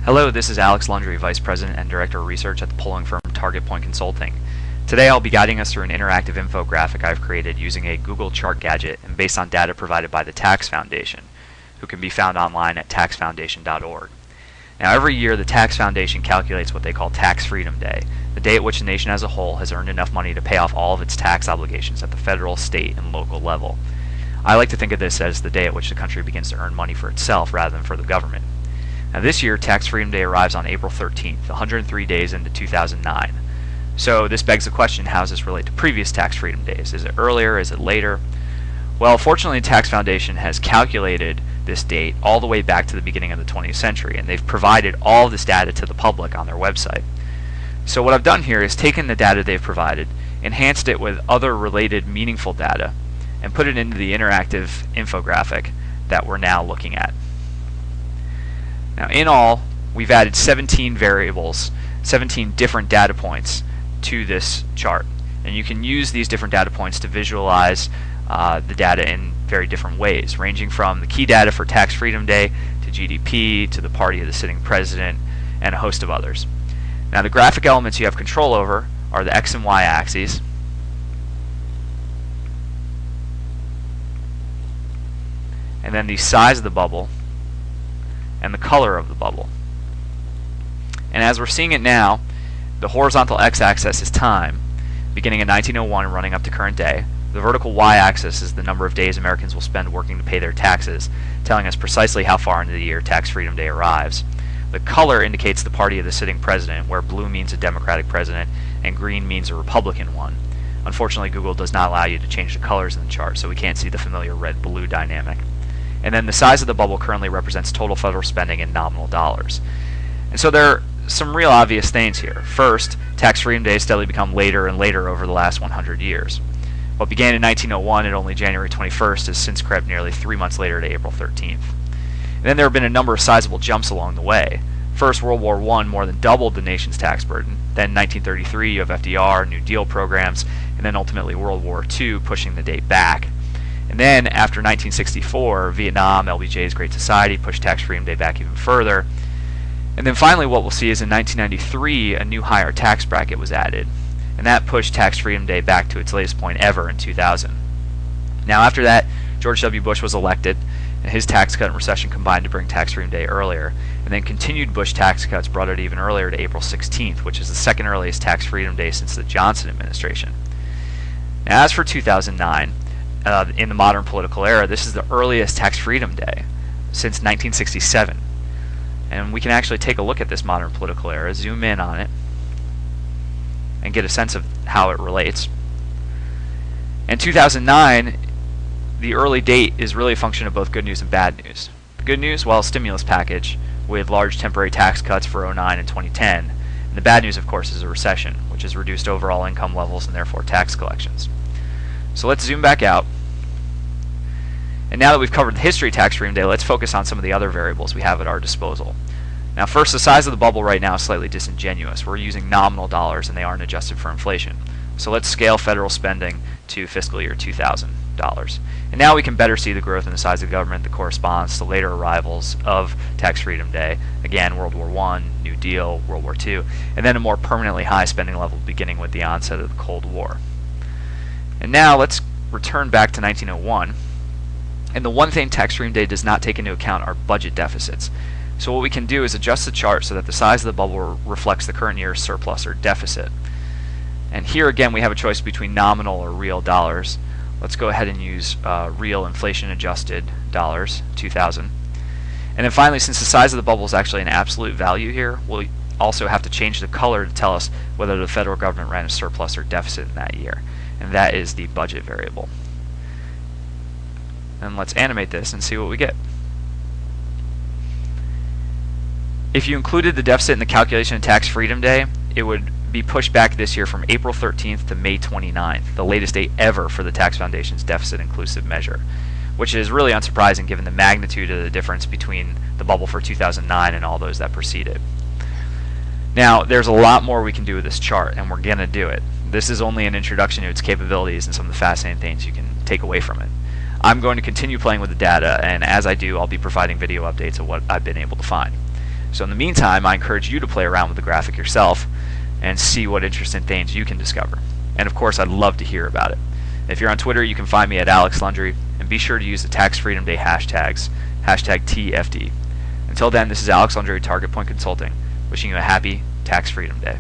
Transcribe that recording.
Hello, this is Alex Lundry, Vice President and Director of Research at the polling firm Target Point Consulting. Today I'll be guiding us through an interactive infographic I've created using a Google chart gadget and based on data provided by the Tax Foundation, who can be found online at taxfoundation.org. Now, every year the Tax Foundation calculates what they call Tax Freedom Day, the day at which the nation as a whole has earned enough money to pay off all of its tax obligations at the federal, state, and local level. I like to think of this as the day at which the country begins to earn money for itself rather than for the government. Now, this year, Tax Freedom Day arrives on April 13th, 103 days into 2009. So this begs the question, how does this relate to previous Tax Freedom Days? Is it earlier? Is it later? Well, fortunately, the Tax Foundation has calculated this date all the way back to the beginning of the 20th century, and they've provided all of this data to the public on their website. So what I've done here is taken the data they've provided, enhanced it with other related meaningful data, and put it into the interactive infographic that we're now looking at. Now, in all, we've added 17 variables, 17 different data points to this chart. And you can use these different data points to visualize the data in very different ways, ranging from the key data for Tax Freedom Day to GDP to the party of the sitting president and a host of others. Now, the graphic elements you have control over are the X and Y axes, and then the size of the bubble and the color of the bubble. And as we're seeing it now, the horizontal x-axis is time, beginning in 1901 and running up to current day. The vertical y-axis is the number of days Americans will spend working to pay their taxes, telling us precisely how far into the year Tax Freedom Day arrives. The color indicates the party of the sitting president, where blue means a Democratic president and green means a Republican one. Unfortunately, Google does not allow you to change the colors in the chart, so we can't see the familiar red-blue dynamic. And then the size of the bubble currently represents total federal spending in nominal dollars. And so there are some real obvious things here. First, Tax Freedom Day has steadily become later and later over the last 100 years. What began in 1901 and only January 21st has since crept nearly 3 months later to April 13th. And then there have been a number of sizable jumps along the way. First, World War I more than doubled the nation's tax burden. Then 1933, you have FDR, New Deal programs, and then ultimately World War II pushing the date back. And then after 1964, Vietnam, LBJ's Great Society pushed Tax Freedom Day back even further. And then finally what we'll see is in 1993, a new higher tax bracket was added. And that pushed Tax Freedom Day back to its latest point ever in 2000. Now after that, George W. Bush was elected, and his tax cut and recession combined to bring Tax Freedom Day earlier. And then continued Bush tax cuts brought it even earlier to April 16th, which is the second earliest Tax Freedom Day since the Johnson administration. Now as for 2009, in the modern political era, this is the earliest Tax Freedom Day since 1967. And we can actually take a look at this modern political era, zoom in on it, and get a sense of how it relates. In 2009, the early date is really a function of both good news and bad news. The good news, well, a stimulus package with large temporary tax cuts for 2009 and 2010. And the bad news, of course, is a recession, which has reduced overall income levels and therefore tax collections. So let's zoom back out. And now that we've covered the history of Tax Freedom Day, let's focus on some of the other variables we have at our disposal. Now first, the size of the bubble right now is slightly disingenuous. We're using nominal dollars and they aren't adjusted for inflation. So let's scale federal spending to fiscal year 2000 dollars. And now we can better see the growth in the size of government that corresponds to later arrivals of Tax Freedom Day. Again, World War I, New Deal, World War II, and then a more permanently high spending level beginning with the onset of the Cold War. And now let's return back to 1901. And the one thing Tax Freedom Day does not take into account are budget deficits. So what we can do is adjust the chart so that the size of the bubble reflects the current year's surplus or deficit. And here again we have a choice between nominal or real dollars. Let's go ahead and use real inflation adjusted dollars, 2000. And then finally, since the size of the bubble is actually an absolute value here, we'll also have to change the color to tell us whether the federal government ran a surplus or deficit in that year. And that is the budget variable. And let's animate this and see what we get. If you included the deficit in the calculation of Tax Freedom Day, it would be pushed back this year from April 13th to May 29th, the latest date ever for the Tax Foundation's deficit inclusive measure, which is really unsurprising given the magnitude of the difference between the bubble for 2009 and all those that preceded. Now, there's a lot more we can do with this chart, and we're going to do it. This is only an introduction to its capabilities and some of the fascinating things you can take away from it. I'm going to continue playing with the data, and as I do, I'll be providing video updates of what I've been able to find. So in the meantime, I encourage you to play around with the graphic yourself and see what interesting things you can discover. And of course, I'd love to hear about it. If you're on Twitter, you can find me at Alex Lundry, and be sure to use the Tax Freedom Day hashtags, #TFD. Until then, this is Alex Lundry, Target Point Consulting, wishing you a happy Tax Freedom Day.